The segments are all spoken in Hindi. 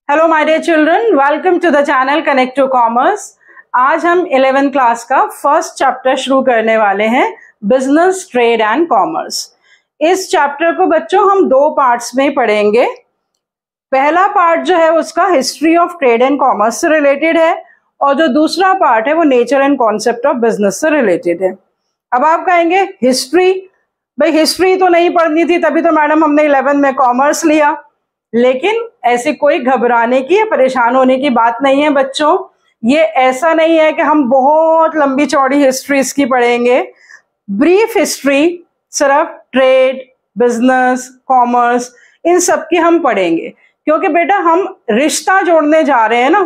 Hello my dear children, welcome to the channel connect to commerce. आज हम 11th क्लास का फर्स्ट चैप्टर शुरू करने वाले हैं, बिजनेस, ट्रेड एंड कॉमर्स। इस चैप्टर को बच्चों हम दो पार्ट्स में पढ़ेंगे। पहला पार्ट जो है उसका history of trade and commerce से रिलेटेड है और जो दूसरा पार्ट है वो nature and concept of business से रिलेटेड है। अब आप कहेंगे हिस्ट्री, भाई हिस्ट्री तो नहीं पढ़नी थी, तभी तो मैडम हमने 11 में कॉमर्स लिया। लेकिन ऐसी कोई घबराने की या परेशान होने की बात नहीं है बच्चों। ये ऐसा नहीं है कि हम बहुत लंबी चौड़ी हिस्ट्री इसकी पढ़ेंगे। ब्रीफ हिस्ट्री सिर्फ ट्रेड, बिजनेस, कॉमर्स इन सब की हम पढ़ेंगे, क्योंकि बेटा हम रिश्ता जोड़ने जा रहे हैं ना,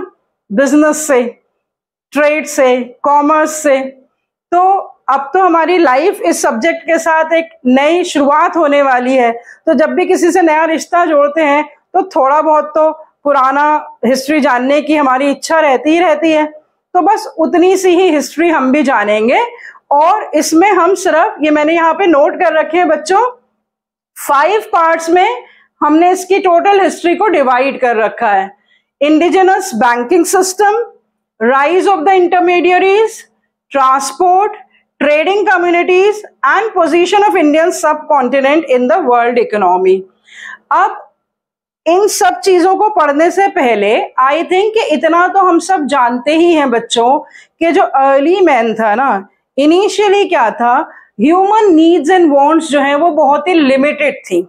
बिजनेस से, ट्रेड से, कॉमर्स से। तो अब तो हमारी लाइफ इस सब्जेक्ट के साथ एक नई शुरुआत होने वाली है। तो जब भी किसी से नया रिश्ता जोड़ते हैं तो थोड़ा बहुत तो पुराना हिस्ट्री जानने की हमारी इच्छा रहती ही रहती है। तो बस उतनी सी ही हिस्ट्री हम भी जानेंगे। और इसमें हम सिर्फ, ये मैंने यहाँ पे नोट कर रखे हैं बच्चों, 5 पार्ट्स में हमने इसकी टोटल हिस्ट्री को डिवाइड कर रखा है। Indigenous banking system, rise of the intermediaries, transport, trading communities and position of Indian subcontinent in the world economy. अब इन सब चीजों को पढ़ने से पहले आई थिंक कि इतना तो हम सब जानते ही हैं बच्चों कि जो अर्ली मैन था ना, इनिशियली क्या था, ह्यूमन नीड्स एंड वांट्स जो है वो बहुत ही लिमिटेड थी,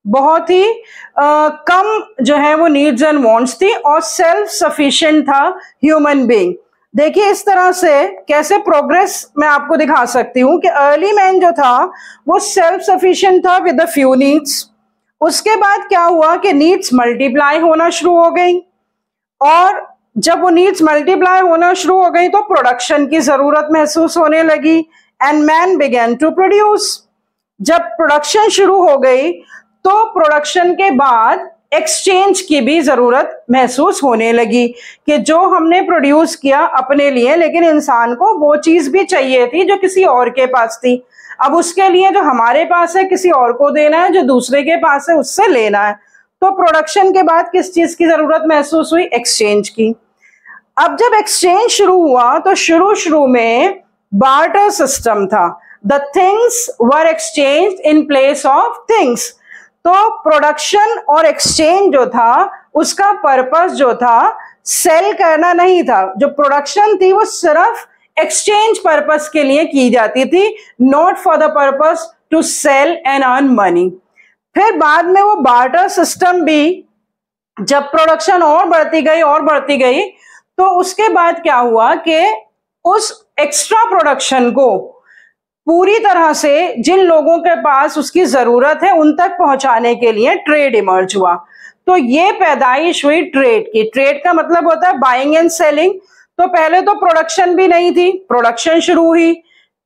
बहुत ही कम जो है वो नीड्स एंड वांट्स थी और सेल्फ सफिशिएंट था ह्यूमन बीइंग। देखिए इस तरह से कैसे प्रोग्रेस मैं आपको दिखा सकती हूँ कि अर्ली मैन जो था वो सेल्फ सफिशिएंट था विद द फ्यू नीड्स। उसके बाद क्या हुआ कि नीड्स मल्टीप्लाई होना शुरू हो गई, और जब वो नीड्स मल्टीप्लाई होना शुरू हो गई तो प्रोडक्शन की जरूरत महसूस होने लगी and man began to produce. जब प्रोडक्शन शुरू हो गई तो प्रोडक्शन के बाद एक्सचेंज की भी जरूरत महसूस होने लगी कि जो हमने प्रोड्यूस किया अपने लिए, लेकिन इंसान को वो चीज भी चाहिए थी जो किसी और के पास थी। अब उसके लिए जो हमारे पास है किसी और को देना है, जो दूसरे के पास है उससे लेना है। तो प्रोडक्शन के बाद किस चीज की जरूरत महसूस हुई? एक्सचेंज की। अब जब एक्सचेंज शुरू हुआ तो शुरू में बार्टर सिस्टम था। The things were exchange in place of things. तो प्रोडक्शन और एक्सचेंज जो था उसका पर्पस जो था सेल करना नहीं था। जो प्रोडक्शन थी वो सिर्फ एक्सचेंज पर्पस के लिए की जाती थी, not for the purpose to sell and earn money. फिर बाद में वो बार्टर सिस्टम भी, जब प्रोडक्शन और बढ़ती गई तो उसके बाद क्या हुआ कि उस एक्स्ट्रा प्रोडक्शन को पूरी तरह से जिन लोगों के पास उसकी जरूरत है उन तक पहुंचाने के लिए ट्रेड इमर्ज हुआ। तो ये पैदाइश हुई ट्रेड की। ट्रेड का मतलब होता है बाइंग एंड सेलिंग। तो पहले तो प्रोडक्शन भी नहीं थी, प्रोडक्शन शुरू हुई,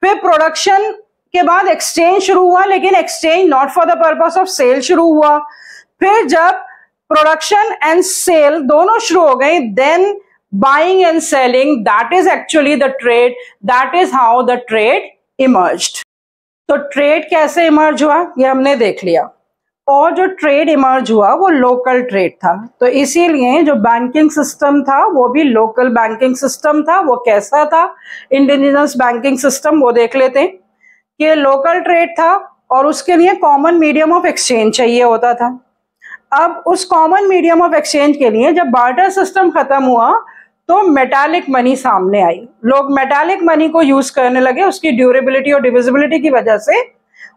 फिर प्रोडक्शन के बाद एक्सचेंज शुरू हुआ, लेकिन exchange not for the purpose of sale शुरू हुआ। फिर जब प्रोडक्शन एंड सेल दोनों शुरू हो गई, then buying and selling, that is actually the trade, that is how the trade emerged. तो ट्रेड कैसे इमर्ज हुआ ये हमने देख लिया। और जो ट्रेड इमर्ज हुआ वो लोकल ट्रेड था। तो इसीलिए जो बैंकिंग सिस्टम था वो भी लोकल बैंकिंग सिस्टम था। वो कैसा था? Indigenous banking system. वो देख लेते हैं कि लोकल ट्रेड था और उसके लिए कॉमन मीडियम ऑफ एक्सचेंज चाहिए होता था। अब उस कॉमन मीडियम ऑफ एक्सचेंज के लिए जब बार्टर सिस्टम खत्म हुआ तो मेटालिक मनी सामने आई। लोग मेटालिक मनी को यूज करने लगे, उसकी ड्यूरेबिलिटी और डिविजिबिलिटी की वजह से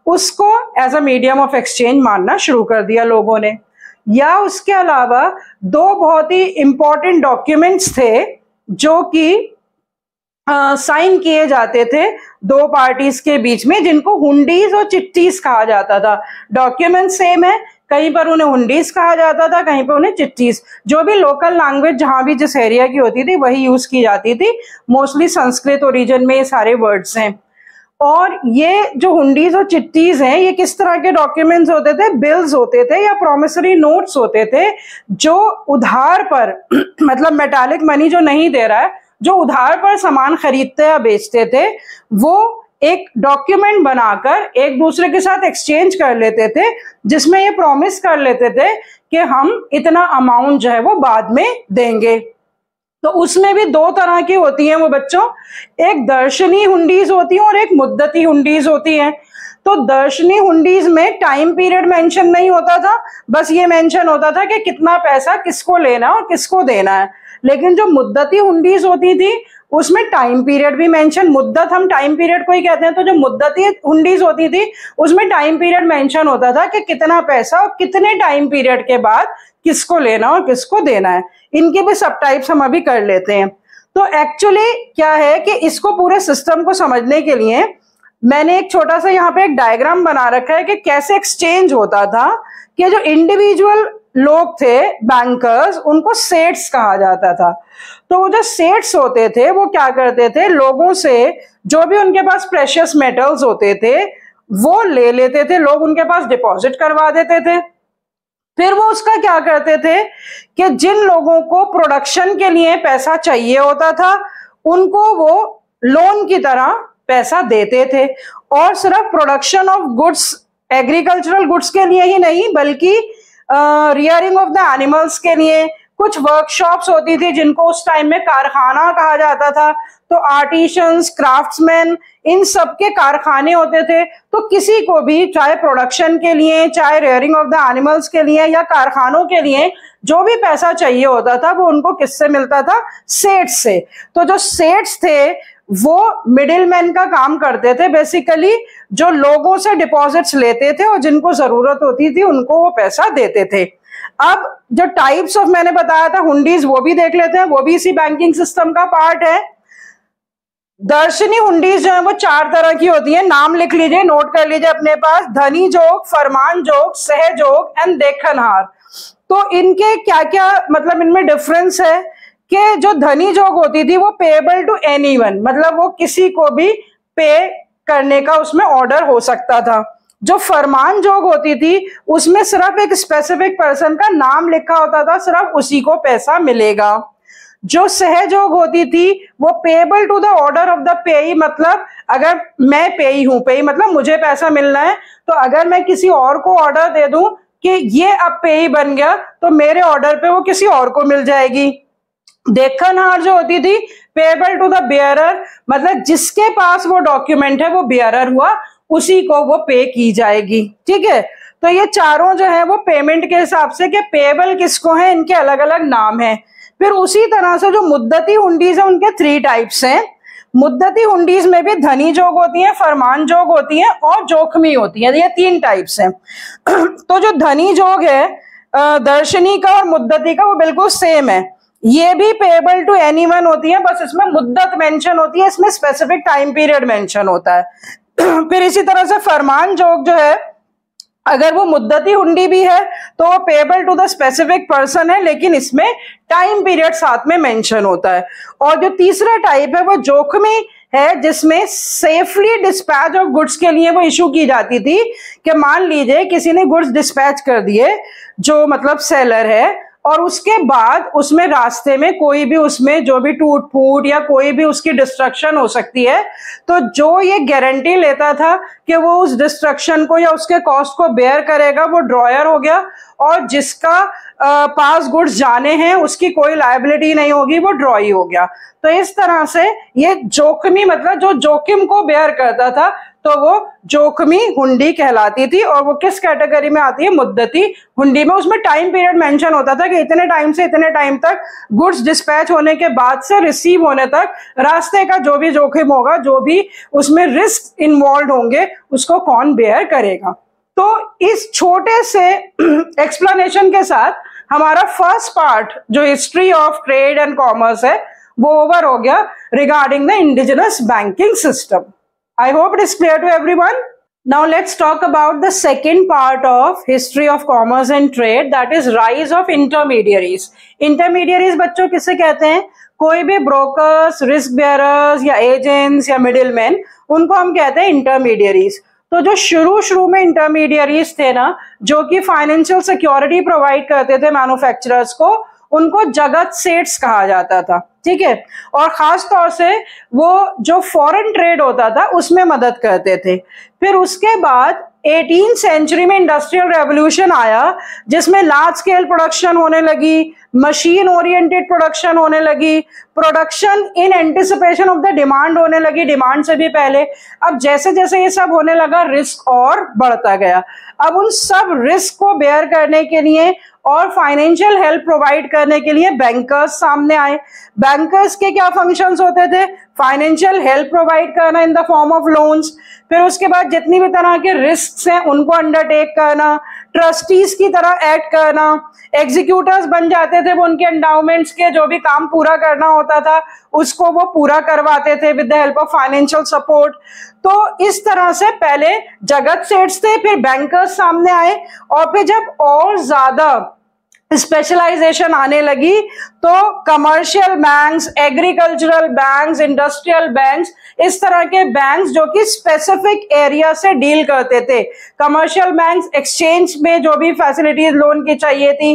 उसको as a medium of exchange मानना शुरू कर दिया लोगों ने। या उसके अलावा दो बहुत ही इंपॉर्टेंट डॉक्यूमेंट्स थे जो कि साइन किए जाते थे दो पार्टीज के बीच में, जिनको हुंडीज और चिट्ठीज कहा जाता था। डॉक्यूमेंट सेम है, कहीं पर उन्हें हुंडीज कहा जाता था, कहीं पर उन्हें चिट्ठीज। जो भी लोकल लैंग्वेज जहां भी जिस एरिया की होती थी वही यूज की जाती थी। मोस्टली संस्कृत ओरिजिन में ये सारे वर्ड्स हैं। और ये जो हुंडीज और चिट्ठीज हैं ये किस तरह के डॉक्यूमेंट्स होते थे? बिल्स होते थे या प्रोमिसरी नोट्स होते थे, जो उधार पर मतलब मेटालिक मनी जो नहीं दे रहा है, जो उधार पर सामान खरीदते या बेचते थे, वो एक डॉक्यूमेंट बनाकर एक दूसरे के साथ एक्सचेंज कर लेते थे, जिसमें ये प्रॉमिस कर लेते थे कि हम इतना अमाउंट जो है वो बाद में देंगे। तो उसमें भी दो तरह की होती हैं वो बच्चों, एक दर्शनी हुंडीज होती है और एक मुद्दती हुंडीज होती हैं। तो दर्शनी हुंडीज में टाइम पीरियड मेंशन नहीं होता था, बस ये मेंशन होता था कि कितना पैसा किसको लेना और किसको देना है। लेकिन जो मुद्दती हुंडीज होती थी उसमें टाइम पीरियड भी मेंशन, मुद्दत हम टाइम पीरियड को ही कहते हैं, तो जो मुद्दती हुंडीज होती थी उसमें टाइम पीरियड मेंशन होता था कि कितना पैसा और कितने टाइम पीरियड के बाद किसको लेना और किसको देना है। इनके भी सब टाइप्स हम अभी कर लेते हैं। तो एक्चुअली क्या है कि इसको पूरे सिस्टम को समझने के लिए मैंने एक छोटा सा यहाँ पे एक डायग्राम बना रखा है कि कैसे एक्सचेंज होता था। कि जो इंडिविजुअल लोग थे बैंकर्स, उनको सेट्स कहा जाता था। तो वो जो सेट्स होते थे वो क्या करते थे, लोगों से जो भी उनके पास प्रेशियस मेटल्स होते थे वो ले लेते थे, लोग उनके पास डिपॉजिट करवा देते थे। फिर वो उसका क्या करते थे कि जिन लोगों को प्रोडक्शन के लिए पैसा चाहिए होता था उनको वो लोन की तरह पैसा देते थे। और सिर्फ production of goods, agricultural goods के लिए ही नहीं बल्कि रियरिंग ऑफ द एनिमल्स के लिए, कुछ वर्कशॉप्स होती थी जिनको उस टाइम में कारखाना कहा जाता था। तो आर्टिशंस, क्राफ्ट्समैन, इन सब के कारखाने होते थे। तो किसी को भी चाहे प्रोडक्शन के लिए, चाहे रेयरिंग ऑफ द एनिमल्स के लिए या कारखानों के लिए जो भी पैसा चाहिए होता था वो उनको किससे मिलता था, सेट्स से। तो जो सेट्स थे वो मिडिल मैन का काम करते थे, बेसिकली जो लोगों से डिपॉजिट्स लेते थे और जिनको जरूरत होती थी उनको वो पैसा देते थे। अब जो टाइप्स ऑफ मैंने बताया था हुंडीज वो भी देख लेते हैं, वो भी इसी बैंकिंग सिस्टम का पार्ट है। दर्शनी हुंडीज जो है वो 4 तरह की होती है, नाम लिख लीजिए, नोट कर लीजिए अपने पास, धनी जोग, फरमान जोग, सहजोग एंड देखनहार। तो इनके क्या क्या मतलब इनमें डिफरेंस है कि जो धनी जोग होती थी वो पेएबल टू एनीवन, मतलब वो किसी को भी पे करने का उसमें ऑर्डर हो सकता था। जो फरमान जोग होती थी उसमें सिर्फ एक स्पेसिफिक पर्सन का नाम लिखा होता था, सिर्फ उसी को पैसा मिलेगा। जो सहजोग होती थी वो payable to the order of the payee, मतलब अगर मैं पेई हूं, पेई मतलब मुझे पैसा मिलना है, तो अगर मैं किसी और को ऑर्डर दे दूं कि ये अब पेई बन गया तो मेरे ऑर्डर पे वो किसी और को मिल जाएगी। देखनहार जो होती थी पेएबल टू द बेयरर, मतलब जिसके पास वो डॉक्यूमेंट है वो बेयरर हुआ, उसी को वो पे की जाएगी। ठीक है, तो ये चारों जो है वो पेमेंट के हिसाब से कि पेएबल किसको है इनके अलग अलग नाम है। फिर उसी तरह से जो मुद्दती हुंडीज है उनके 3 टाइप्स हैं। मुद्दती हुंडीज में भी धनी जोग होती है, फरमान जोग होती है और जोखमी होती है, ये 3 टाइप्स हैं। तो जो धनी जोग है दर्शनी का और मुद्दती का वो बिल्कुल सेम है, ये भी पेएबल टू एनीवन होती है, बस इसमें मुद्दत मेंशन होती है, इसमें स्पेसिफिक टाइम पीरियड मेंशन होता है। फिर इसी तरह से फरमान जोग जो है अगर वो मुद्दती हुंडी भी है तो वो payable to the specific person है, लेकिन इसमें टाइम पीरियड साथ में मेंशन होता है। और जो तीसरा टाइप है वो जोखमी है, जिसमें सेफली डिस्पैच ऑफ गुड्स के लिए वो इशू की जाती थी कि मान लीजिए किसी ने गुड्स डिस्पैच कर दिए, जो मतलब सेलर है, और उसके बाद उसमें रास्ते में कोई भी उसमें जो भी टूट फूट या कोई भी उसकी डिस्ट्रक्शन हो सकती है, तो जो ये गारंटी लेता था कि वो उस डिस्ट्रक्शन को या उसके कॉस्ट को बेयर करेगा वो ड्रॉयर हो गया, और जिसका पास गुड्स जाने हैं उसकी कोई लायबिलिटी नहीं होगी, वो ड्रॉई हो गया। तो इस तरह से ये जोखमी मतलब जो जोखिम को बेयर करता था तो वो जोखमी हुंडी कहलाती थी। और वो किस कैटेगरी में आती है, मुद्दती हुंडी में। उसमें टाइम पीरियड मेंशन होता था कि इतने टाइम से इतने टाइम तक गुड्स डिस्पैच होने के बाद से रिसीव होने तक रास्ते का जो भी जोखिम होगा, जो भी उसमें रिस्क इन्वॉल्व होंगे, उसको कौन बेयर करेगा। तो इस छोटे से एक्सप्लेनेशन के साथ हमारा फर्स्ट पार्ट जो history of trade and commerce है वो ओवर हो गया regarding the indigenous banking system. I hope it is clear to everyone. Now let's talk about the second part of history of commerce and trade, that is rise of intermediaries. Intermediaries बच्चों किसे कहते हैं, कोई भी ब्रोकर्स, रिस्क बेयरर्स या एजेंट्स या मिडिलमैन, उनको हम कहते हैं इंटरमीडियरीज। तो जो शुरू में इंटरमीडियरीज थे ना, जो कि फाइनेंशियल सिक्योरिटी प्रोवाइड करते थे मैन्युफैक्चरर्स को, उनको जगत सेठ्स कहा जाता था, ठीक है। और खास तौर से वो जो फॉरेन ट्रेड होता था उसमें मदद करते थे। फिर उसके बाद 18th सेंचुरी में इंडस्ट्रियल रेवोल्यूशन आया, जिसमें लार्ज स्केल प्रोडक्शन होने लगी, मशीन ओरिएंटेड प्रोडक्शन होने लगी, production in anticipation of the demand होने लगी, डिमांड से भी पहले। अब जैसे जैसे ये सब होने लगा, रिस्क और बढ़ता गया। अब उन सब रिस्क को बेयर करने के लिए और फाइनेंशियल हेल्प प्रोवाइड करने के लिए बैंकर्स सामने आए। बैंकर्स के क्या फंक्शंस होते थे? फाइनेंशियल हेल्प प्रोवाइड करना in the form of loans, फिर उसके बाद जितनी भी तरह के रिस्क हैं उनको अंडरटेक करना, ट्रस्टीज की तरह एक्ट करना, एग्जीक्यूटर्स बन जाते थे, वो उनके एंडाउमेंट्स के जो भी काम पूरा करना होता था उसको वो पूरा करवाते थे with the help of financial support. तो इस तरह से पहले जगत सेठ्स थे, फिर बैंकर्स सामने आए, और फिर जब और ज्यादा स्पेशलाइजेशन आने लगी तो commercial banks, agricultural banks, industrial banks, इस तरह के बैंक्स जो कि स्पेसिफिक एरिया से डील करते थे। कमर्शियल बैंक्स एक्सचेंज में जो भी फैसिलिटीज लोन की चाहिए थी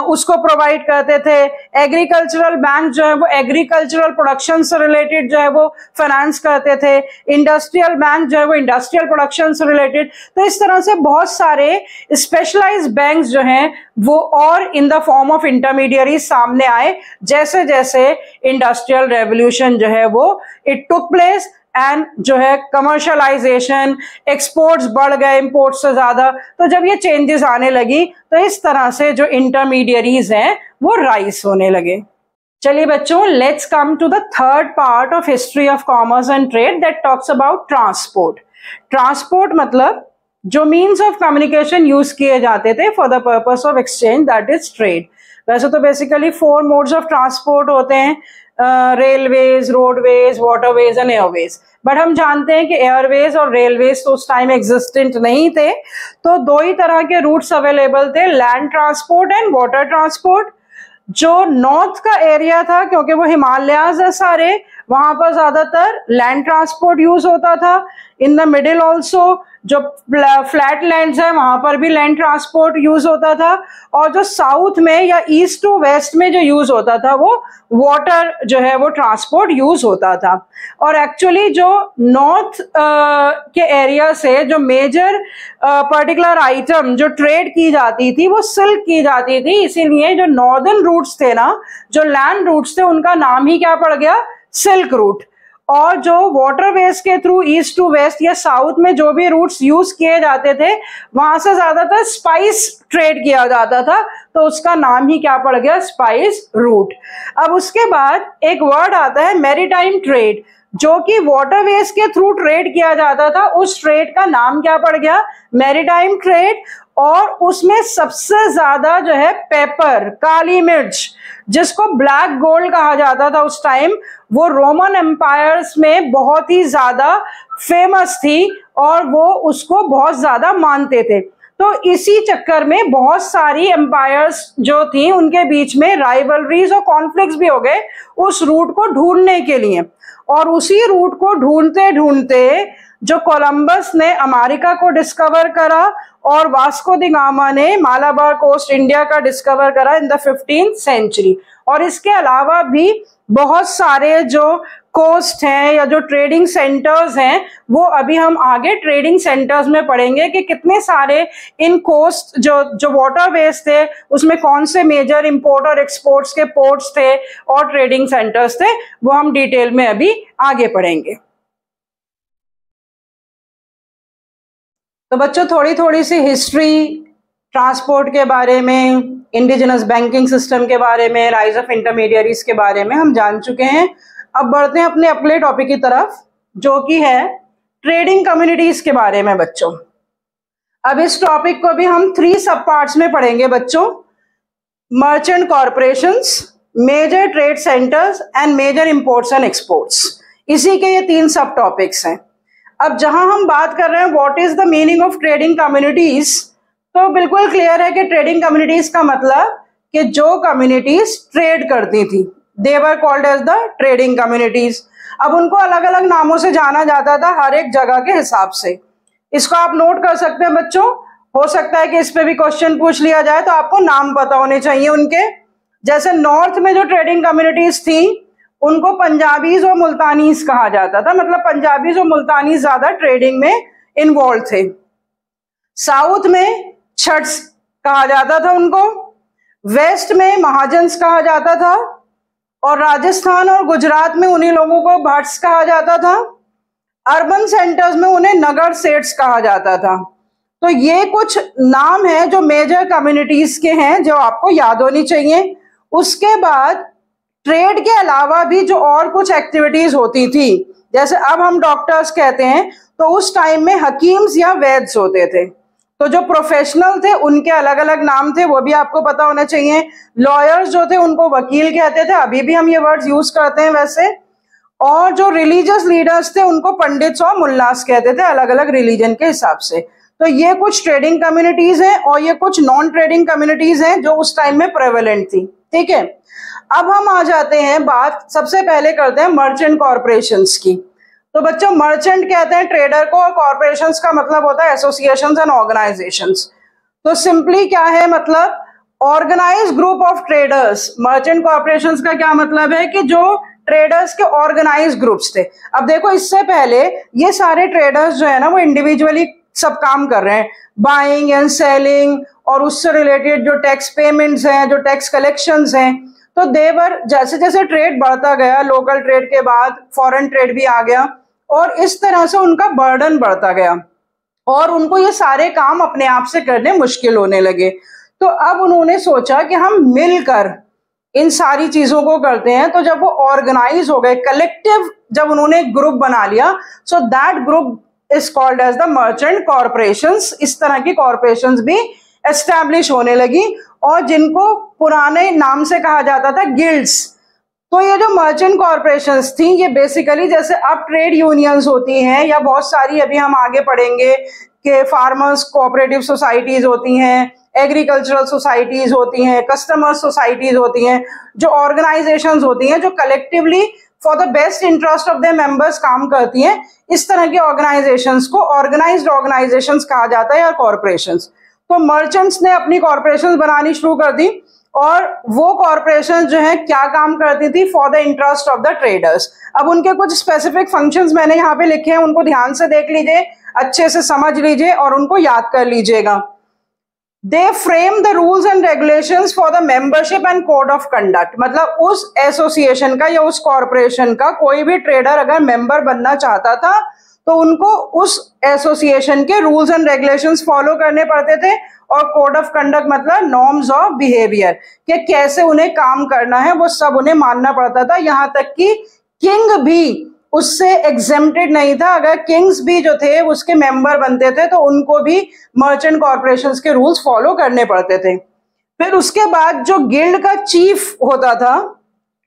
उसको प्रोवाइड करते थे। एग्रीकल्चरल बैंक जो है वो एग्रीकल्चरल प्रोडक्शन से रिलेटेड जो है वो फाइनेंस करते थे। इंडस्ट्रियल बैंक जो है वो इंडस्ट्रियल प्रोडक्शन से रिलेटेड। तो इस तरह से बहुत सारे स्पेशलाइज्ड बैंक्स जो हैं वो और in the form of intermediary सामने आए जैसे जैसे इंडस्ट्रियल रेवोल्यूशन जो है वो इट टुक प्लेस, एंड जो है कमर्शलाइजेशन, एक्सपोर्ट्स बढ़ गए इंपोर्ट से ज्यादा। तो जब ये चेंजेस आने लगी तो इस तरह से जो इंटरमीडियरीज हैं वो राइज होने लगे। चलिए बच्चों, let's come to the third part of history of commerce and trade that talks about transport. Transport मतलब जो मीन्स ऑफ कम्युनिकेशन यूज किए जाते थे for the purpose of exchange, that is trade. वैसे तो बेसिकली 4 मोड्स ऑफ ट्रांसपोर्ट होते हैं, railways, roadways, waterways and airways. But हम जानते हैं कि एयरवेज और रेलवेज तो उस टाइम एग्जिस्टेंट नहीं थे, तो 2 ही तरह के रूट्स अवेलेबल थे, land transport and water transport. जो नॉर्थ का एरिया था, क्योंकि वो हिमालयाज है सारे, वहां पर ज्यादातर लैंड ट्रांसपोर्ट यूज होता था। इन द मिडिल ऑल्सो जो फ्लैट लैंड्स है वहां पर भी लैंड ट्रांसपोर्ट यूज होता था। और जो साउथ में या ईस्ट टू वेस्ट में जो यूज होता था वो वाटर जो है वो ट्रांसपोर्ट यूज होता था। और एक्चुअली जो नॉर्थ के एरिया से जो मेजर पर्टिकुलर आइटम जो ट्रेड की जाती थी वो सिल्क की जाती थी, इसीलिए जो नॉर्दर्न रूट्स थे ना, जो लैंड रूट्स थे, उनका नाम ही क्या पड़ गया? Silk route. और जो वाटरवेज के थ्रू ईस्ट टू वेस्ट या साउथ में जो भी रूट्स यूज किए जाते थे वहां से ज्यादातर स्पाइस ट्रेड किया जाता था, तो उसका नाम ही क्या पड़ गया? Spice route. अब उसके बाद एक वर्ड आता है मैरीटाइम ट्रेड, जो कि वाटरवेज के थ्रू ट्रेड किया जाता था, उस ट्रेड का नाम क्या पड़ गया? Maritime trade. और उसमें सबसे ज्यादा जो है पेपर, काली मिर्च, जिसको ब्लैक गोल्ड कहा जाता था उस टाइम, वो रोमन एम्पायर्स में बहुत ही ज्यादा फेमस थी और वो उसको बहुत ज्यादा मानते थे। तो इसी चक्कर में बहुत सारी एम्पायर्स जो थी उनके बीच में राइवलरीज और कॉन्फ्लिक्ट्स भी हो गए उस रूट को ढूंढने के लिए। और उसी रूट को ढूंढते ढूंढते जो कोलंबस ने अमेरिका को डिस्कवर करा और वास्को द गामा ने मालाबार कोस्ट इंडिया का डिस्कवर करा इन द 15th सेंचुरी। और इसके अलावा भी बहुत सारे जो कोस्ट हैं या जो ट्रेडिंग सेंटर्स हैं वो अभी हम आगे ट्रेडिंग सेंटर्स में पढ़ेंगे कि कितने सारे इन कोस्ट जो वाटरवेज थे उसमें कौन से मेजर इंपोर्ट और एक्सपोर्ट्स के पोर्ट्स थे और ट्रेडिंग सेंटर्स थे, वो हम डिटेल में अभी आगे पढ़ेंगे। तो बच्चों, थोड़ी थोड़ी सी हिस्ट्री ट्रांसपोर्ट के बारे में, इंडिजिनस बैंकिंग सिस्टम के बारे में, राइज ऑफ इंटरमीडियरीज के बारे में हम जान चुके हैं। अब बढ़ते हैं अपने अगले टॉपिक की तरफ, जो कि है ट्रेडिंग कम्युनिटीज के बारे में बच्चों। अब इस टॉपिक को भी हम 3 सब पार्ट्स में पढ़ेंगे बच्चों। Merchant corporations, major trade centres and major imports and exports, इसी के ये 3 सब टॉपिक्स हैं। अब जहां हम बात कर रहे हैं what is the meaning of trading communities, तो बिल्कुल क्लियर है कि ट्रेडिंग कम्युनिटीज का मतलब कि जो कम्युनिटीज ट्रेड करती थी, they were called as the trading communities. अब उनको अलग अलग नामों से जाना जाता था हर एक जगह के हिसाब से। इसको आप नोट कर सकते हैं बच्चों, हो सकता है कि इस पे भी क्वेश्चन पूछ लिया जाए, तो आपको नाम पता होने चाहिए उनके। जैसे नॉर्थ में जो ट्रेडिंग कम्युनिटीज थी उनको पंजाबीज और मुल्तानीज कहा जाता था, मतलब पंजाबीज और मुल्तानीज ज्यादा ट्रेडिंग में इन्वॉल्व थे। साउथ में छट्स कहा जाता था उनको, वेस्ट में महाजन्स कहा जाता था, और राजस्थान और गुजरात में उन्हीं लोगों को भट्ट्स कहा जाता था। अर्बन सेंटर्स में उन्हें नगर सेठ्स कहा जाता था। तो ये कुछ नाम हैं जो मेजर कम्युनिटीज के हैं जो आपको याद होनी चाहिए। उसके बाद ट्रेड के अलावा भी जो और कुछ एक्टिविटीज होती थी, जैसे अब हम डॉक्टर्स कहते हैं, तो उस टाइम में हकीम्स या वैद्स होते थे। तो जो प्रोफेशनल थे उनके अलग अलग नाम थे, वो भी आपको पता होना चाहिए। लॉयर्स जो थे उनको वकील कहते थे, अभी भी हम ये वर्ड्स यूज करते हैं वैसे। और जो रिलीजियस लीडर्स थे उनको पंडित्स और मुल्लास कहते थे, अलग अलग रिलीजन के हिसाब से। तो ये कुछ ट्रेडिंग कम्युनिटीज हैं और ये कुछ नॉन ट्रेडिंग कम्युनिटीज हैं जो उस टाइम में प्रेवलेंट थी। ठीक है, अब हम आ जाते हैं, बात सबसे पहले करते हैं मर्चेंट कॉर्पोरेशंस की। तो बच्चों मर्चेंट कहते हैं ट्रेडर को, और कॉर्पोरेशंस का मतलब होता है एसोसिएशंस एंड ऑर्गेनाइजेशंस। तो सिंपली क्या है मतलब, organised group of traders. Merchant corporations का क्या मतलब है कि जो ट्रेडर्स के ऑर्गेनाइज ग्रुप्स थे। अब देखो इससे पहले ये सारे ट्रेडर्स जो है ना वो इंडिविजुअली सब काम कर रहे हैं, बाइंग एंड सेलिंग, और उससे रिलेटेड जो टैक्स पेमेंट्स हैं, जो टैक्स कलेक्शंस हैं। तो देवर जैसे जैसे ट्रेड बढ़ता गया, लोकल ट्रेड के बाद फॉरेन ट्रेड भी आ गया, और इस तरह से उनका बर्डन बढ़ता गया और उनको ये सारे काम अपने आप से करने मुश्किल होने लगे। तो अब उन्होंने सोचा कि हम मिलकर इन सारी चीजों को करते हैं। तो जब वो ऑर्गेनाइज हो गए, कलेक्टिव जब उन्होंने ग्रुप बना लिया, so that group is called as the merchant corporations. इस तरह की कॉर्पोरेशंस भी एस्टैब्लिश होने लगी, और जिनको पुराने नाम से कहा जाता था गिल्ड्स। तो ये जो मर्चेंट कॉर्पोरेशंस थी ये बेसिकली जैसे अब ट्रेड यूनियंस होती हैं, या बहुत सारी अभी हम आगे पढ़ेंगे कि फार्मर्स कोऑपरेटिव सोसाइटीज होती हैं, एग्रीकल्चरल सोसाइटीज होती हैं, कस्टमर सोसाइटीज होती हैं, जो ऑर्गेनाइजेशंस होती हैं जो collectively for the best interest of the members काम करती हैं। इस तरह की ऑर्गेनाइजेशंस को ऑर्गेनाइज्ड ऑर्गेनाइजेशंस कहा जाता है, या कॉर्पोरेशंस। तो मर्चेंट्स ने अपनी कॉर्पोरेशंस बनानी शुरू कर दी, और वो कॉर्पोरेशंस जो है क्या काम करती थी, for the interest of the traders. अब उनके कुछ स्पेसिफिक फंक्शंस मैंने यहाँ पे लिखे हैं, उनको ध्यान से देख लीजिए, अच्छे से समझ लीजिए और उनको याद कर लीजिएगा। They frame the rules and regulations for the membership and code of conduct। मतलब उस एसोसिएशन का या उस कॉर्पोरेशन का कोई भी ट्रेडर अगर मेंबर बनना चाहता था तो उनको उस एसोसिएशन के रूल्स एंड रेगुलेशंस फॉलो करने पड़ते थे, और कोड ऑफ कंडक्ट मतलब नॉर्म्स ऑफ बिहेवियर, कि कैसे उन्हें काम करना है वो सब उन्हें मानना पड़ता था। यहाँ तक कि किंग भी उससे एग्जेम्प्टेड नहीं था। अगर किंग्स भी जो थे उसके मेंबर बनते थे तो उनको भी मर्चेंट कॉर्पोरेशंस के रूल्स फॉलो करने पड़ते थे। फिर उसके बाद जो गिल्ड का चीफ होता था,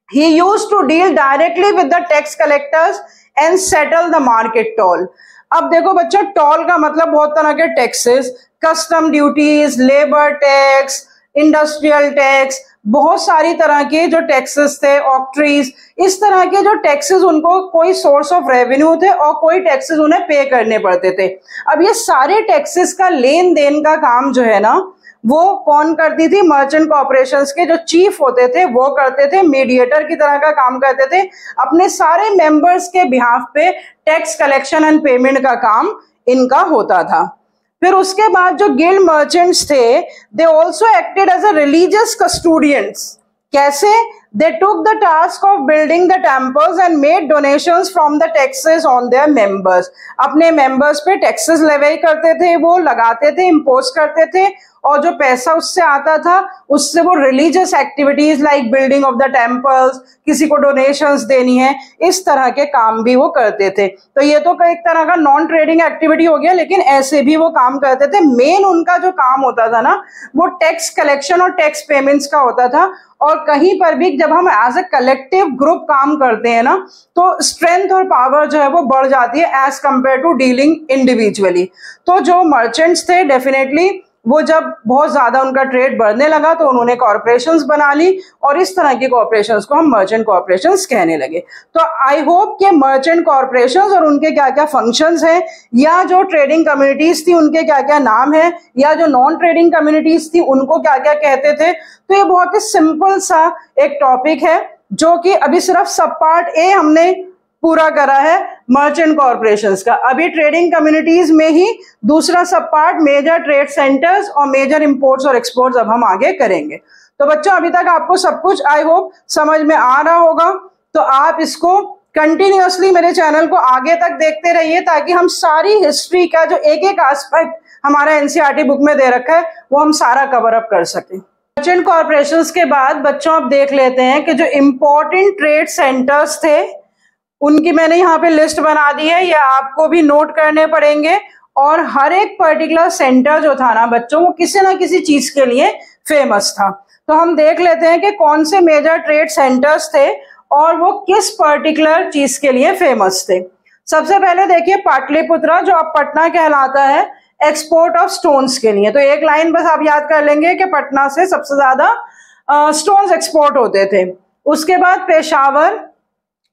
he used to deal directly with the tax collectors and settle the market toll। अब देखो बच्चों, टोल का मतलब बहुत तरह के taxes, custom duties, labour tax, industrial tax, बहुत सारी तरह के जो टैक्सेस थे, ऑक्ट्रीज, इस तरह के जो टैक्सेस उनको कोई सोर्स ऑफ रेवेन्यू थे और कोई टैक्सेस उन्हें पे करने पड़ते थे। अब ये सारे टैक्सेस का लेन देन का काम जो है ना वो कौन करती थी, मर्चेंट कॉर्पोरेशंस के जो चीफ होते थे वो करते थे, मीडिएटर की तरह का काम करते थे। अपने सारे मेंबर्स के बिहाफ पे टैक्स कलेक्शन एंड पेमेंट का काम इनका होता था। फिर उसके बाद जो गिल्ड मर्चेंट्स थे, they also acted as a religious custodians. कैसे? They took the task of building the temples and made donations from the taxes on their members। अपने members पे taxes लेवी करते थे, वो लगाते थे, impose करते थे, और जो पैसा उससे आता था उससे वो religious activities like building of the temples, किसी को donations देनी है, इस तरह के काम भी वो करते थे। तो ये तो एक तरह का नॉन ट्रेडिंग एक्टिविटी हो गया, लेकिन ऐसे भी वो काम करते थे। मेन उनका जो काम होता था ना वो टैक्स कलेक्शन और टैक्स पेमेंट्स का होता था। और कहीं पर भी जब हम एज ए कलेक्टिव ग्रुप काम करते हैं ना तो स्ट्रेंथ और पावर जो है वो बढ़ जाती है as compare to dealing individually. तो जो मर्चेंट्स थे डेफिनेटली वो जब बहुत ज्यादा उनका ट्रेड बढ़ने लगा तो उन्होंने कॉर्पोरेशंस बना ली और इस तरह की कॉर्पोरेशंस को हम मर्चेंट कॉर्पोरेशंस कहने लगे। तो आई होप कि मर्चेंट कॉर्पोरेशंस और उनके क्या क्या फंक्शंस हैं, या जो ट्रेडिंग कम्युनिटीज थी उनके क्या क्या नाम है, या जो नॉन ट्रेडिंग कम्युनिटीज थी उनको क्या क्या कहते थे। तो ये बहुत ही सिंपल सा एक टॉपिक है जो कि अभी सिर्फ सब पार्ट ए हमने पूरा करा है मर्चेंट कॉर्पोरेशंस का। अभी ट्रेडिंग कम्युनिटीज में ही दूसरा सब पार्ट मेजर ट्रेड सेंटर्स और मेजर इंपोर्ट्स और एक्सपोर्ट्स अब हम आगे करेंगे। तो बच्चों अभी तक आपको सब कुछ आई होप समझ में आ रहा होगा, तो आप इसको कंटिन्यूअसली मेरे चैनल को आगे तक देखते रहिए ताकि हम सारी हिस्ट्री का जो एक एक एस्पेक्ट हमारा एनसीईआरटी बुक में दे रखा है वो हम सारा कवर अप कर सकें। मर्चेंट कॉर्पोरेशंस के बाद बच्चों आप देख लेते हैं कि जो इंपॉर्टेंट ट्रेड सेंटर्स थे उनकी मैंने यहाँ पे लिस्ट बना दी है, ये आपको भी नोट करने पड़ेंगे। और हर एक पर्टिकुलर सेंटर जो था ना बच्चों वो किसी ना किसी चीज के लिए फेमस था। तो हम देख लेते हैं कि कौन से मेजर ट्रेड सेंटर्स थे और वो किस पर्टिकुलर चीज के लिए फेमस थे। सबसे पहले देखिए पाटलिपुत्रा जो अब पटना कहलाता है, एक्सपोर्ट ऑफ स्टोन्स के लिए। तो एक लाइन बस आप याद कर लेंगे कि पटना से सबसे ज्यादा स्टोन्स एक्सपोर्ट होते थे। उसके बाद पेशावर,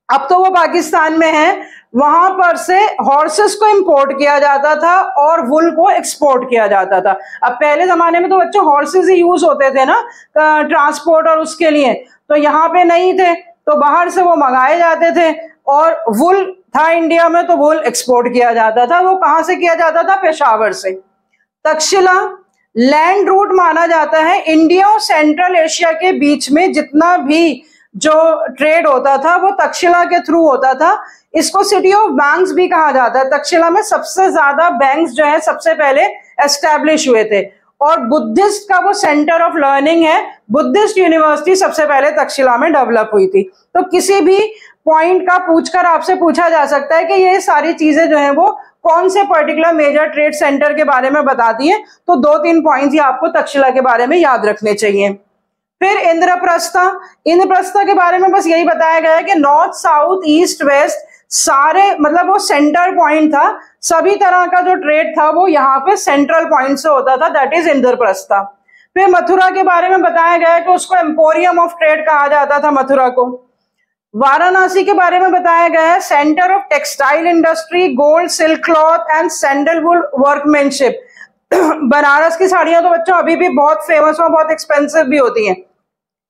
अब तो वो पाकिस्तान में है, वहां पर से हॉर्सेस को इंपोर्ट किया जाता था और वुल को एक्सपोर्ट किया जाता था। अब पहले जमाने में तो बच्चों हॉर्सेस ही यूज होते थे ना ट्रांसपोर्ट और उसके लिए, तो यहाँ पे नहीं थे तो बाहर से वो मंगाए जाते थे। और वुल था इंडिया में तो वुल एक्सपोर्ट किया जाता था। वो कहाँ से किया जाता था? पेशावर से। तक्षशिला लैंड रूट माना जाता है। इंडिया और सेंट्रल एशिया के बीच में जितना भी जो ट्रेड होता था वो तक्षशिला के थ्रू होता था। इसको सिटी ऑफ बैंक्स भी कहा जाता है। तक्षशिला में सबसे ज्यादा बैंक्स जो है सबसे पहले एस्टेब्लिश हुए थे। और बुद्धिस्ट का वो सेंटर ऑफ लर्निंग है, बुद्धिस्ट यूनिवर्सिटी सबसे पहले तक्षशिला में डेवलप हुई थी। तो किसी भी पॉइंट का पूछकर आपसे पूछा जा सकता है कि ये सारी चीजें जो है वो कौन से पर्टिकुलर मेजर ट्रेड सेंटर के बारे में बताती है। तो 2-3 पॉइंट्स ही आपको तक्षशिला के बारे में याद रखने चाहिए। फिर इंद्रप्रस्था, इंद्रप्रस्था के बारे में बस यही बताया गया है कि नॉर्थ साउथ ईस्ट वेस्ट सारे मतलब वो सेंटर पॉइंट था, सभी तरह का जो ट्रेड था वो यहाँ पे सेंट्रल पॉइंट से होता था, दैट इज इंद्रप्रस्था। फिर मथुरा के बारे में बताया गया है कि उसको एम्पोरियम ऑफ ट्रेड कहा जाता था मथुरा को। वाराणसी के बारे में बताया गया है centre of textile industry, gold, silk cloth and sandalwood workmanship. Banaras की साड़ियां तो बच्चों अभी भी बहुत फेमस और बहुत एक्सपेंसिव भी होती हैं।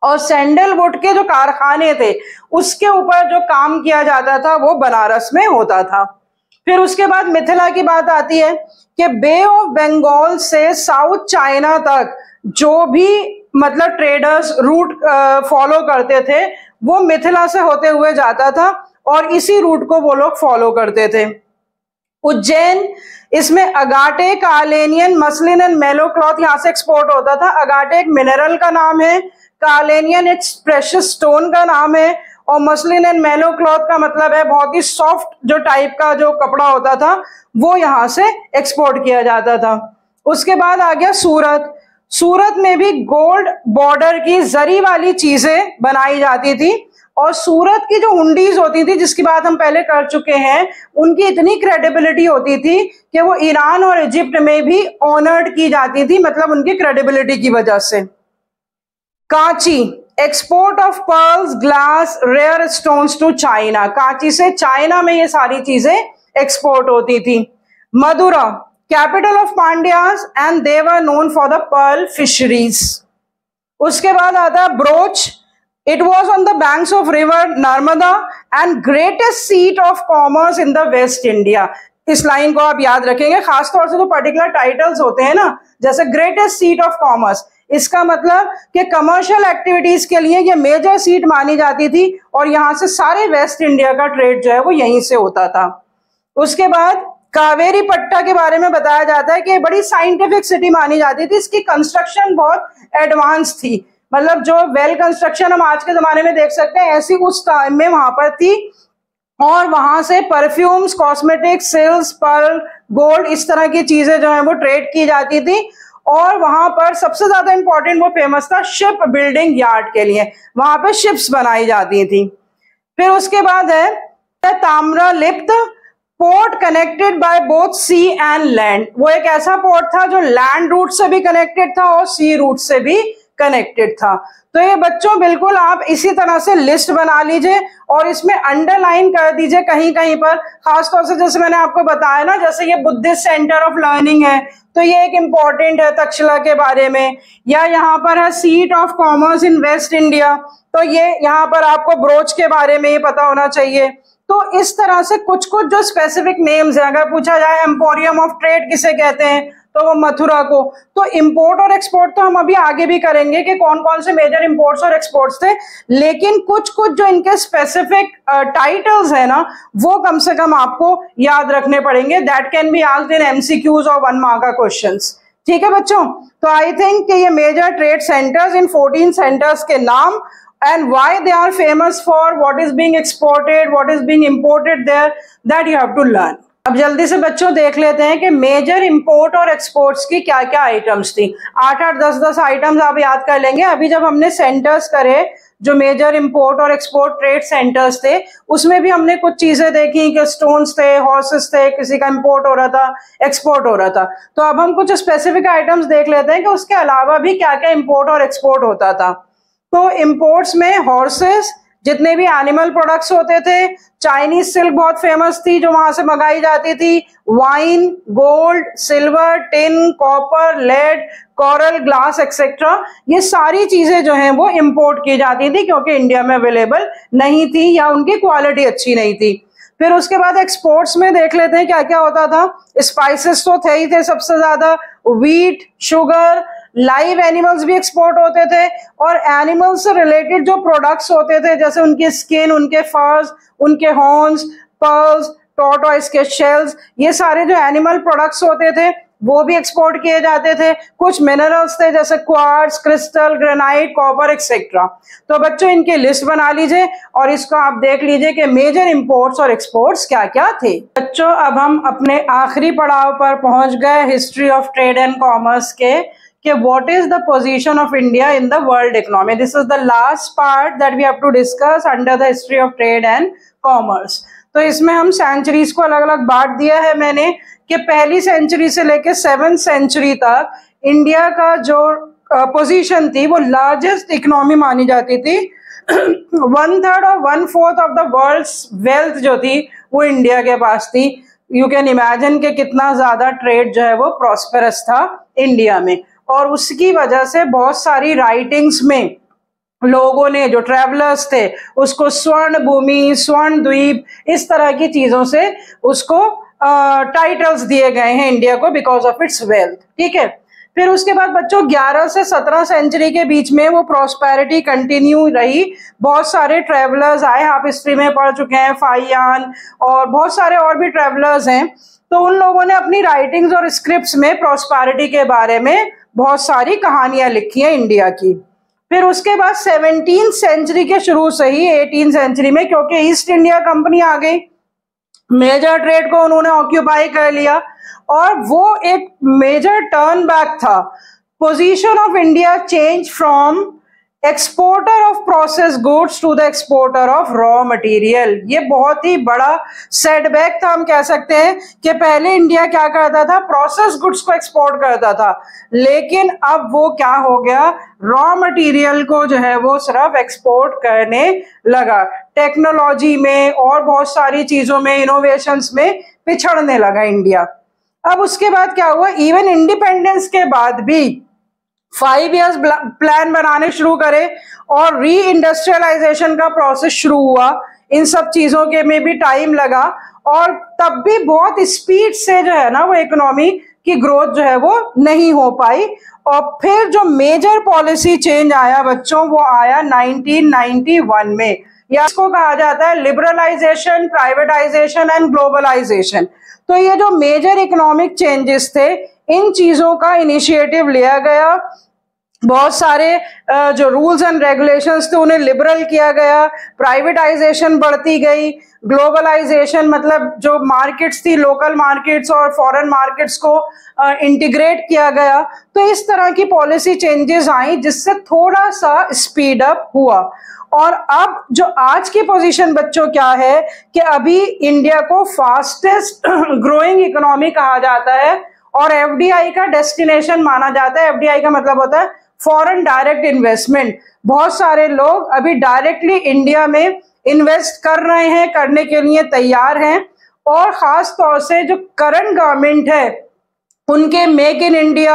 और सैंडलवुड के जो कारखाने थे उसके ऊपर जो काम किया जाता था वो बनारस में होता था। फिर उसके बाद मिथिला की बात आती है कि बे ऑफ बंगाल से साउथ चाइना तक जो भी मतलब ट्रेडर्स रूट फॉलो करते थे वो मिथिला से होते हुए जाता था और इसी रूट को वो लोग फॉलो करते थे। उज्जैन, इसमें अगाटे, कालेनियन, मसलिन एंड मेलो क्लॉथ यहाँ से एक्सपोर्ट होता था। अगाटे एक मिनरल का नाम है, कालेनियन एक प्रेशियस स्टोन का नाम है और मसलिन एंड मेलो क्लॉथ का मतलब है बहुत ही सॉफ्ट जो टाइप का जो कपड़ा होता था वो यहाँ से एक्सपोर्ट किया जाता था। उसके बाद आ गया सूरत। सूरत में भी गोल्ड बॉर्डर की जरी वाली चीजें बनाई जाती थी और सूरत की जो हुंडीज होती थी जिसकी बात हम पहले कर चुके हैं उनकी इतनी क्रेडिबिलिटी होती थी कि वो ईरान और इजिप्ट में भी ऑनर्ड की जाती थी, मतलब उनकी क्रेडिबिलिटी की वजह से। Kanchi, export of pearls, glass, rare stones to China. Kanchi से चाइना में ये सारी चीजें एक्सपोर्ट होती थी। Madura, capital of Pandyas and they were known for the pearl fisheries. उसके बाद आता है Broach. It was on the banks of river Narmada and greatest seat of commerce in the west India. इस लाइन को आप याद रखेंगे, खासतौर से जो पर्टिकुलर टाइटल्स होते हैं ना जैसे ग्रेटेस्ट सीट ऑफ कॉमर्स, इसका मतलब कि कमर्शियल एक्टिविटीज के लिए ये मेजर सीट मानी जाती थी और यहाँ से सारे वेस्ट इंडिया का ट्रेड जो है वो यहीं से होता था। उसके बाद कावेरी पट्टा के बारे में बताया जाता है कि बड़ी साइंटिफिक सिटी मानी जाती थी, इसकी कंस्ट्रक्शन बहुत एडवांस थी, मतलब जो वेल कंस्ट्रक्शन हम आज के जमाने में देख सकते हैं ऐसी उस टाइम में वहां पर थी। और वहां से perfumes, cosmetics, silks, pearl, gold इस तरह की चीजें जो है वो ट्रेड की जाती थी। और वहां पर सबसे ज्यादा इंपॉर्टेंट वो फेमस था शिप बिल्डिंग यार्ड के लिए, वहां पे शिप्स बनाई जाती थी। फिर उसके बाद है Tamralipta, port connected by both sea and land, वो एक ऐसा पोर्ट था जो लैंड रूट से भी कनेक्टेड था और सी रूट से भी कनेक्टेड था। तो ये बच्चों बिल्कुल आप इसी तरह से लिस्ट बना लीजिए और इसमें अंडरलाइन कर दीजिए कहीं कहीं पर, खासतौर से जैसे मैंने आपको बताया ना, जैसे ये बुद्धिस्ट सेंटर ऑफ लर्निंग है तो ये एक इम्पॉर्टेंट है तक्षशिला के बारे में, या यहाँ पर है seat of commerce in waste India, तो ये यहाँ पर आपको ब्रोच के बारे में ये पता होना चाहिए। तो इस तरह से कुछ कुछ जो स्पेसिफिक नेम्स हैं, अगर पूछा जाए एम्पोरियम ऑफ ट्रेड किसे कहते हैं तो वो मथुरा को। तो इंपोर्ट और एक्सपोर्ट तो हम अभी आगे भी करेंगे कि कौन कौन से मेजर इंपोर्ट्स और एक्सपोर्ट्स थे, लेकिन कुछ कुछ जो इनके स्पेसिफिक टाइटल्स है ना वो कम से कम आपको याद रखने पड़ेंगे। That can be asked in MCQs और 1 मार्क का क्वेश्चंस। ठीक है बच्चों, तो आई थिंक कि ये मेजर ट्रेड सेंटर्स, इन 14 सेंटर्स के नाम and why they are famous for, what is being exported, what is being imported there, that you have to learn. अब जल्दी से बच्चों देख लेते हैं कि मेजर इंपोर्ट और एक्सपोर्ट्स की क्या क्या आइटम्स थी। 8-8, 10-10 आइटम्स आप याद कर लेंगे। अभी जब हमने सेंटर्स करे जो मेजर इंपोर्ट और एक्सपोर्ट ट्रेड सेंटर्स थे, उसमें भी हमने कुछ चीजें देखी कि स्टोन्स थे, हॉर्सेस थे, किसी का इंपोर्ट हो रहा था, एक्सपोर्ट हो रहा था। तो अब हम कुछ स्पेसिफिक आइटम्स देख लेते हैं कि उसके अलावा भी क्या क्या इंपोर्ट और एक्सपोर्ट होता था। तो इंपोर्ट्स में हॉर्सेस, जितने भी एनिमल प्रोडक्ट्स होते थे, चाइनीज सिल्क बहुत फेमस थी जो वहां से मंगाई जाती थी, wine, gold, silver, tin, copper, lead, coral, glass etcetera, ये सारी चीजें जो हैं वो इंपोर्ट की जाती थी क्योंकि इंडिया में अवेलेबल नहीं थी या उनकी क्वालिटी अच्छी नहीं थी। फिर उसके बाद एक्सपोर्ट्स में देख लेते हैं क्या क्या होता था। स्पाइसेस तो थे ही थे सबसे ज्यादा, व्हीट, शुगर, लाइव एनिमल्स भी एक्सपोर्ट होते थे, और एनिमल्स से रिलेटेड जो प्रोडक्ट्स होते थे जैसे उनकी स्किन, उनके फर्स, उनके हॉर्न्स, पर्ल्स, टॉर्टॉइस के शेल्स, ये सारे जो एनिमल प्रोडक्ट्स होते थे वो भी एक्सपोर्ट किए जाते थे। कुछ मिनरल्स थे जैसे quartz, crystal, granite, copper etcetera. तो बच्चों इनकी लिस्ट बना लीजिए और इसको आप देख लीजिए कि मेजर इंपोर्ट्स और एक्सपोर्ट्स क्या क्या थे। बच्चों अब हम अपने आखिरी पड़ाव पर पहुंच गए history of trade and commerce के, कि what is the position of India in the world economy. This is the last part that we have to discuss under the history of trade and commerce. तो इसमें हम सेंचुरीज को अलग अलग बांट दिया है मैंने कि पहली सेंचुरी से लेके 7th सेंचुरी तक इंडिया का जो पोजीशन थी वो लार्जेस्ट इकोनॉमी मानी जाती थी। 1/3 और 1/4 ऑफ द वर्ल्ड्स वेल्थ जो थी वो इंडिया के पास थी। यू कैन इमेजिन कि कितना ज्यादा ट्रेड जो है वो प्रॉस्पेरस था इंडिया में, और उसकी वजह से बहुत सारी राइटिंग्स में लोगों ने, जो ट्रेवलर्स थे, उसको स्वर्ण भूमि, स्वर्ण द्वीप, इस तरह की चीजों से उसको टाइटल्स दिए गए हैं इंडिया को बिकॉज ऑफ इट्स वेल्थ। ठीक है, फिर उसके बाद बच्चों 11 से 17 सेंचुरी के बीच में वो प्रॉस्पेरिटी कंटिन्यू रही। बहुत सारे ट्रेवलर्स आए, आप हिस्ट्री में पढ़ चुके हैं, फाइयान और बहुत सारे और भी ट्रेवलर्स हैं। तो उन लोगों ने अपनी राइटिंग्स और स्क्रिप्ट्स में प्रॉस्पेरिटी के बारे में बहुत सारी कहानियां लिखी हैं इंडिया की। फिर उसके बाद 17th सेंचुरी के शुरू से ही 18th सेंचुरी में, क्योंकि ईस्ट इंडिया कंपनी आ गई, मेजर ट्रेड को उन्होंने ऑक्यूपाई कर लिया और वो एक मेजर टर्न बैक था। Position of India change from exporter of process goods to the exporter of raw material. ये बहुत ही बड़ा सेटबैक था, हम कह सकते हैं कि पहले इंडिया क्या करता था, प्रोसेस गुड्स को एक्सपोर्ट करता था, लेकिन अब वो क्या हो गया, रॉ मटेरियल को जो है वो सिर्फ एक्सपोर्ट करने लगा। टेक्नोलॉजी में और बहुत सारी चीजों में, इनोवेशंस में पिछड़ने लगा इंडिया। अब उसके बाद क्या हुआ, इवन इंडिपेंडेंस के बाद भी 5 इयर्स प्लान बनाने शुरू करे और री इंडस्ट्रियलाइजेशन का प्रोसेस शुरू हुआ। इन सब चीजों के में भी टाइम लगा और तब भी बहुत स्पीड से जो है ना वो इकोनॉमी की ग्रोथ जो है वो नहीं हो पाई। और फिर जो मेजर पॉलिसी चेंज आया बच्चों, वो आया 1991 में, या इसको कहा जाता है लिबरलाइजेशन, प्राइवेटाइजेशन एंड ग्लोबलाइजेशन। तो ये जो मेजर इकोनॉमिक चेंजेस थे, इन चीजों का इनिशिएटिव लिया गया बहुत सारे जो रूल्स एंड रेगुलेशंस थे उन्हें लिबरल किया गया, प्राइवेटाइजेशन बढ़ती गई, ग्लोबलाइजेशन मतलब जो मार्केट्स थी लोकल मार्केट्स और फॉरेन मार्केट्स को इंटीग्रेट किया गया। तो इस तरह की पॉलिसी चेंजेस आई जिससे थोड़ा सा स्पीड अप हुआ। और अब जो आज की पोजीशन बच्चों क्या है कि अभी इंडिया को फास्टेस्ट ग्रोइंग इकोनॉमी कहा जाता है और एफडीआई का डेस्टिनेशन माना जाता है। एफडीआई का मतलब होता है फॉरेन डायरेक्ट इन्वेस्टमेंट। बहुत सारे लोग अभी डायरेक्टली इंडिया में इन्वेस्ट कर रहे हैं, करने के लिए तैयार हैं। और खास तौर से जो करंट गवर्नमेंट है उनके make in India,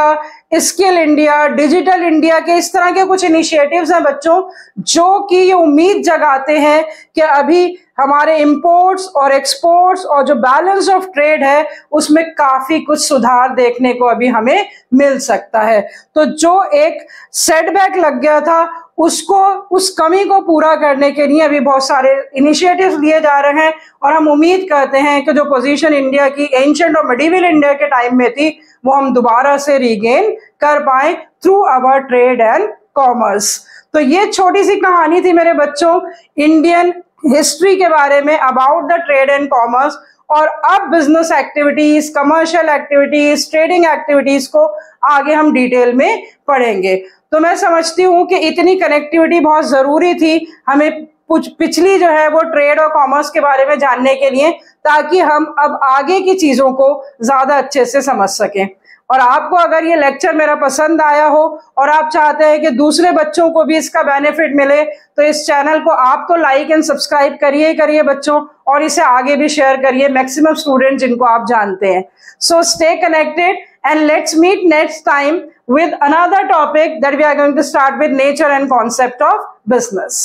skill India, digital India के इस तरह के कुछ इनिशिएटिव्स हैं बच्चों जो कि ये उम्मीद जगाते हैं कि अभी हमारे इंपोर्ट्स और एक्सपोर्ट्स और जो बैलेंस ऑफ ट्रेड है उसमें काफी कुछ सुधार देखने को अभी हमें मिल सकता है। तो जो एक सेटबैक लग गया था उसको, उस कमी को पूरा करने के लिए अभी बहुत सारे इनिशिएटिव्स लिए जा रहे हैं और हम उम्मीद करते हैं कि जो पोजीशन इंडिया की एंशिएंट और मिडिवल इंडिया के टाइम में थी वो हम दोबारा से रीगेन कर पाए through our trade and commerce. तो ये छोटी सी कहानी थी मेरे बच्चों इंडियन हिस्ट्री के बारे में about the trade and commerce. और अब business activities, commercial activities, trading activities को आगे हम डिटेल में पढ़ेंगे। तो मैं समझती हूँ कि इतनी कनेक्टिविटी बहुत जरूरी थी हमें पिछली जो है वो ट्रेड और कॉमर्स के बारे में जानने के लिए, ताकि हम अब आगे की चीजों को ज्यादा अच्छे से समझ सकें। और आपको अगर ये लेक्चर मेरा पसंद आया हो और आप चाहते हैं कि दूसरे बच्चों को भी इसका बेनिफिट मिले तो इस चैनल को आप तो लाइक एंड सब्सक्राइब करिए बच्चों, और इसे आगे भी शेयर करिए मैक्सिमम स्टूडेंट जिनको आप जानते हैं। So stay connected and let's meet next time with another topic that we are going to start with nature and concept of business.